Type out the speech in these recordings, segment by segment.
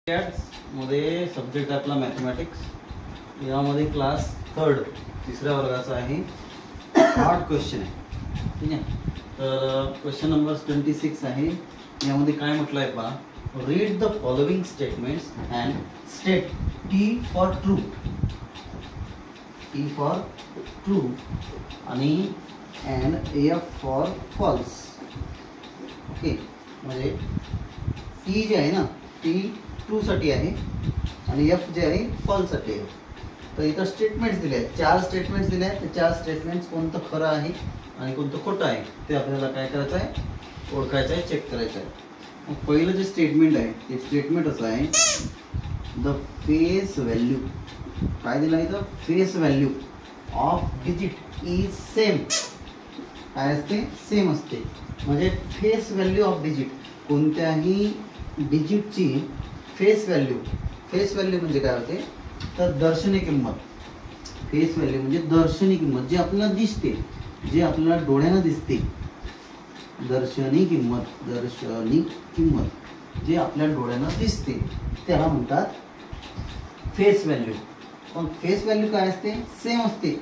मध्ये सब्जेक्ट आपला मॅथमॅटिक्स, यामध्ये क्लास 3 तिसऱ्या वर्गाचा आहे. हार्ड क्वेश्चन आहे, ठीक आहे. तर क्वेश्चन नंबर 26 आहे. यामध्ये काय म्हटलं आहे पहा, read the following statements and state T for true, T for true आणि and F for false. Okay, म्हणजे टी जे आहे ना, टी ट्रू साठी आहे आणि एफ जे आहे फॉल्स साठी आहे. तर इथं स्टेटमेंट्स दिले आहेत, 4 स्टेटमेंट्स दिले आहेत. ते 4 स्टेटमेंट्स कोणतं खरं आहे आणि कोणतं खोटं आहे ते आपल्याला काय करायचं आहे, ओळखायचं आहे, चेक करायचं आहे. मग पहिलं जे स्टेटमेंट आहे ते स्टेटमेंट असं आहे, द फेस व्हॅल्यू. काय दिलं आहे तर face value of digit is same. काय असते, सेम असते. म्हणजे फेस व्हॅल्यू ऑफ डिजिट, कोणत्याही डिजिटची फेस व्हॅल्यू. फेस व्हॅल्यू म्हणजे काय होते तर दर्शनी किंमत. फेस व्हॅल्यू म्हणजे दर्शनी किंमत, जे आपल्याला दिसते, जे आपल्याला डोळ्यानं दिसते. दर्शनी किंमत, दर्शनी किंमत जे आपल्या डोळ्यानं दिसते त्याला म्हणतात फेस व्हॅल्यू. पण फेस व्हॅल्यू काय असते, सेम असते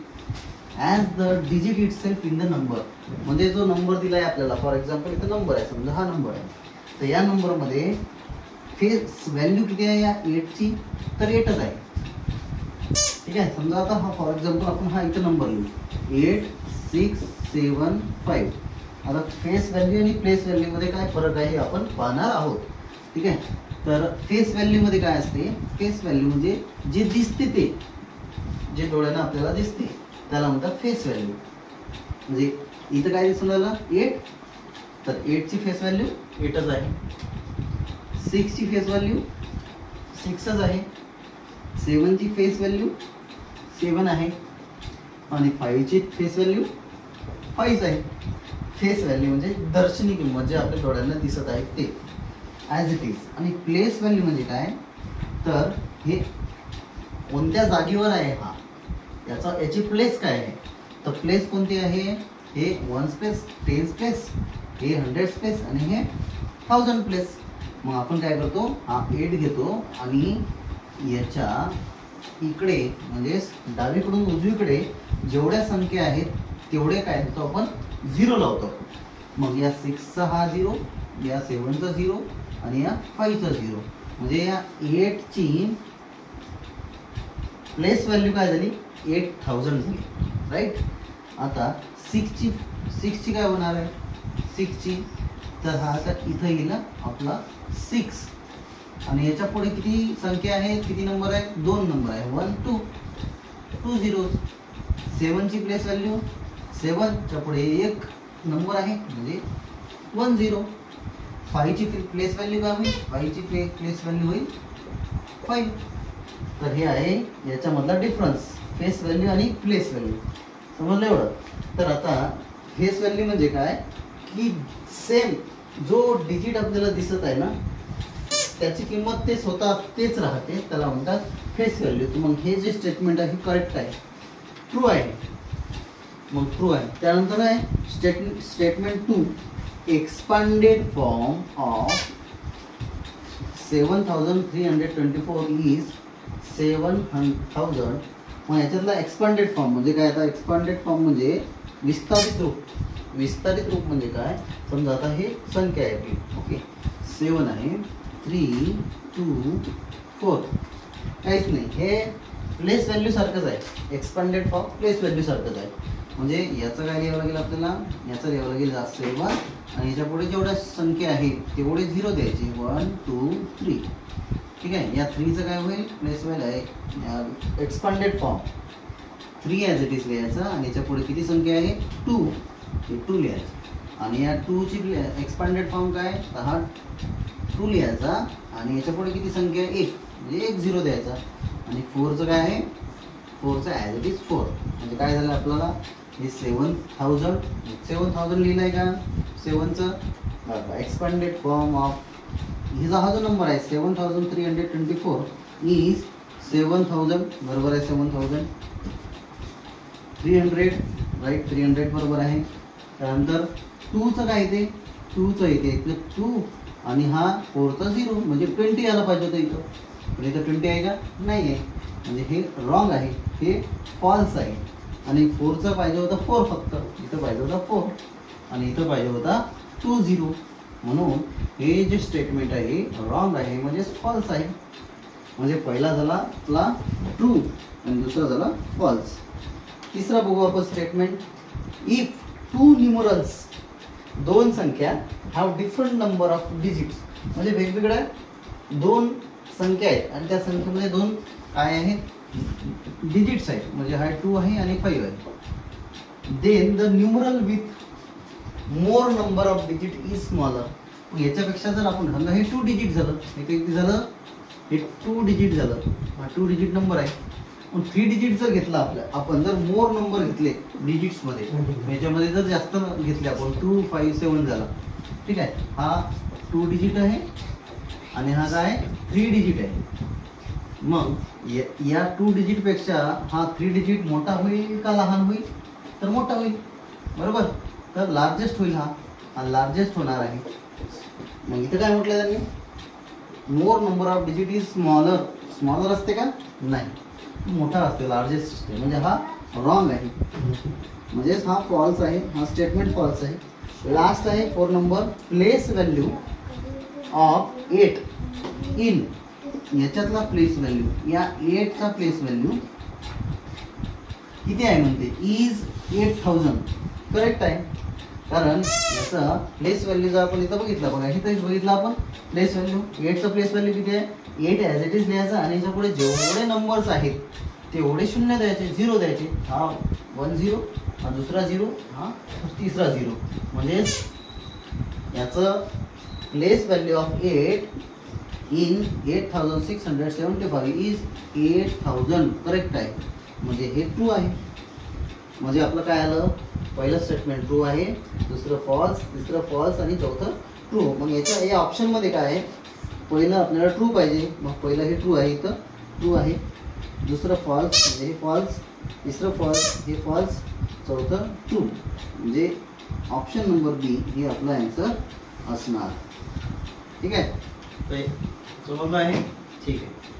as the digit it self in the number. म्हणजे जो नंबर दिला आहे आपल्याला, फॉर एक्झाम्पल इथं नंबर आहे, समजा हा नंबर आहे, तर या नंबरमध्ये फेस व्हॅल्यू किती आहे या 8ची, तर 8च आहे, ठीक आहे. समजा आता हा फॉर एक्झाम्पल आपण हा इथं नंबर लिहू 8675. आता फेस व्हॅल्यू आणि प्लेस व्हॅल्यू मध्ये काय फरक आहे हे आपण पाहणार आहोत, ठीक आहे. तर फेस व्हॅल्यू मध्ये काय असते, फेस व्हॅल्यू म्हणजे जे दिसते ते, जे डोळ्यानं आपल्याला दिसते त्याला म्हणतात फेस व्हॅल्यू. म्हणजे इथं काय दिसून राहिलं 8, तर 8ची फेस व्हॅल्यू 8च आहे. 6ची फेस व्हॅल्यू 6च आहे. 7ची फेस व्हॅल्यू 7 आहे आणि 5ची फेस व्हॅल्यू 5 आहे. फेस व्हॅल्यू म्हणजे दर्शनी किंमत, जे आपल्या डोळ्यांना दिसत आहे ते ॲज इट इज. आणि प्लेस व्हॅल्यू म्हणजे काय तर हे कोणत्या जागेवर आहे, हा याची प्लेस काय आहे. तर प्लेस कोणती आहे, हे 1 स्पेस, 10 स्पेस, हे 100 स्पेस आणि हे 1000 प्लेस. मग आपण काय करतो, हा 8 घेतो आणि याच्या इकडे म्हणजे डावीकडून उजवीकडे जेवढ्या संख्या आहेत तेवढे काय देतो आपण, 0 लावतो. मग या 6चा हा 0, या 7चा 0 आणि या 5चा 0. म्हणजे या 8ची प्लेस व्हॅल्यू काय झाली, 8000 झाली, राईट. आता 6ची काय होणार आहे, 6ची तर हा आता इथं येईल आपला 6 आणि याच्या पुढे किती संख्या आहे, किती नंबर आहे, 2 नंबर आहे, 1 2 2 zeros. 7ची प्लेस व्हॅल्यू 7च्या पुढे 1 नंबर आहे म्हणजे 1 0. 5ची प्लेस व्हॅल्यू काय होईल, 5ची प्लेस व्हॅल्यू होईल 5. तर हे आहे याच्यामधला डिफरन्स, फेस व्हॅल्यू आणि प्लेस व्हॅल्यू. समजलं एवढं. तर आता फेस व्हॅल्यू म्हणजे काय की सेम जो डिजिट आपल्याला दिसत आहे ना त्याची किंमत ते स्वतः तेच राहते, त्याला म्हणतात फेस व्हॅल्यू. तर मग हे जे स्टेटमेंट आहे करेक्ट आहे, ट्रू आहे. मग ट्रू आहे. त्यानंतर आहे statement 2, expanded form of 7324 is 7000. मग याच्यातला एक्सपांडेड फॉर्म म्हणजे काय, आता एक्सपांडेड फॉर्म म्हणजे विस्तारित रूप. विस्तारित रूप म्हणजे काय, समजा आता हे संख्या आहे आपली, ओके, 7 आहे, 3 2 4, काहीच नाही, हे प्लेस व्हॅल्यू सारखंच आहे. एक्सपांडेड फॉर्म प्लेस व्हॅल्यू सारखंच आहे. म्हणजे याचं काय लिहावं लागेल आपल्याला, याचं लिहावं लागेल 7 आणि याच्या पुढे जेवढ्या संख्या आहेत तेवढे 0 द्यायचे, 1 2 3, ठीक आहे. या 3चं काय होईल, प्लेस व्हॅल्यू आहे expanded form 3 as it is लिहायचं आणि याच्या पुढे किती संख्या आहे 2, हे 2 लिहायचं. आणि या 2ची एक्सपांडेड फॉर्म काय, तर हा 2 लिहायचा आणि याच्या पुढे किती संख्या आहे 1, म्हणजे 1 0 द्यायचा. आणि 4चं काय आहे, 4चं ॲज इट इज 4. म्हणजे काय झालं आपल्याला, हे 7000 लिहिलं आहे का 7चं. बघा एक्सपांडेड फॉर्म ऑफ हिचा हा जो नंबर आहे 7324 इज 7000, बरोबर आहे 7300, राईट, 300 बरोबर आहे. त्यानंतर 2चं काय येते, 2चं येते 2 आणि हा 4चा 0 म्हणजे 20 यायला पाहिजे होतं इथं, पण इथं 20 आहे का? नाही आहे, म्हणजे हे रॉंग आहे, हे फॉल्स आहे. आणि 4चा पाहिजे होता 4 फक्त, इथं पाहिजे होता 4 आणि इथं पाहिजे होता 2 0. म्हणून हे जे स्टेटमेंट आहे रॉंग आहे, म्हणजे फॉल्स आहे. म्हणजे पहिला झाला आपला ट्रू आणि दुसरा झाला फॉल्स. तिसरा बघू आपण स्टेटमेंट. इफ टू न्यूमरल्स, दोन संख्या have different number of digits, म्हणजे वेगवेगळ्या दोन संख्या आहेत आणि त्या संख्येमध्ये दोन काय आहेत डिजिट्स आहेत, म्हणजे हा 2 आहे आणि 5 आहे. Then the numeral with more number of digit is smaller. याच्यापेक्षा जर आपण समजा हे 2 डिजिट झालं, हे किती झालं, हे 2 डिजिट झालं, हा 2 डिजिट नंबर आहे. पण 3 डिजिट जर घेतला आपण जर मोर नंबर घेतले डिजिट्समध्ये, याच्यामध्ये जर जास्त घेतले आपण 2 5 7 झाला, ठीक आहे. हा 2 डिजिट आहे आणि हा काय 3 डिजिट आहे. मग या 2 डिजिटपेक्षा हा 3 डिजिट मोठा होईल का लहान होईल? तर मोठा होईल, बरोबर. तर लार्जेस्ट होईल, हा लार्जेस्ट होणार आहे. मग इथं काय म्हटलं त्यांनी, मोर number of digit is smaller. Smaller असते का? नाही, मोठा असते, लार्जेस्ट असते, म्हणजे हा रॉंग आहे, म्हणजेच हा फॉल्स आहे, हा स्टेटमेंट फॉल्स आहे. लास्ट आहे 4 number. Place value of 8 in, याच्यातला प्लेस व्हॅल्यू, या 8चा प्लेस व्हॅल्यू किती आहे म्हणते, इज 8000. करेक्ट आहे, कारण याचा प्लेस व्हॅल्यू जर आपण इथं बघितला, बघा इथं बघितला आपण प्लेस व्हॅल्यू, 8चा प्लेस व्हॅल्यू किती आहे, 8 ॲज इट इज द्यायचा आणि याच्या पुढे जेवढे नंबर्स आहेत तेवढे शून्य द्यायचे, 0 द्यायचे. हा 1 0, हा दुसरा 0, हा तिसरा 0, म्हणजे याचं place value of 8 in 8675 is 8000. Correct आहे, म्हणजे हे ट्रू आहे. म्हणजे आपलं काय आलं, पहिलं स्टेटमेंट ट्रू आहे, दुसरं फॉल्स, तिसरं फॉल्स आणि चौथं ट्रू. मग या ऑप्शनमध्ये काय आहे, पहिलं आपल्याला ट्रू पाहिजे, मग पहिलं हे ट्रू आहे, इथं ट्रू आहे, दुसरं फॉल्स म्हणजे हे फॉल्स, तिसरं फॉल्स, हे फॉल्स, चौथं ट्रू. म्हणजे ऑप्शन नंबर बी ही आपला आन्सर असणार. ठीक आहे, समजलं आहे? ठीक आहे.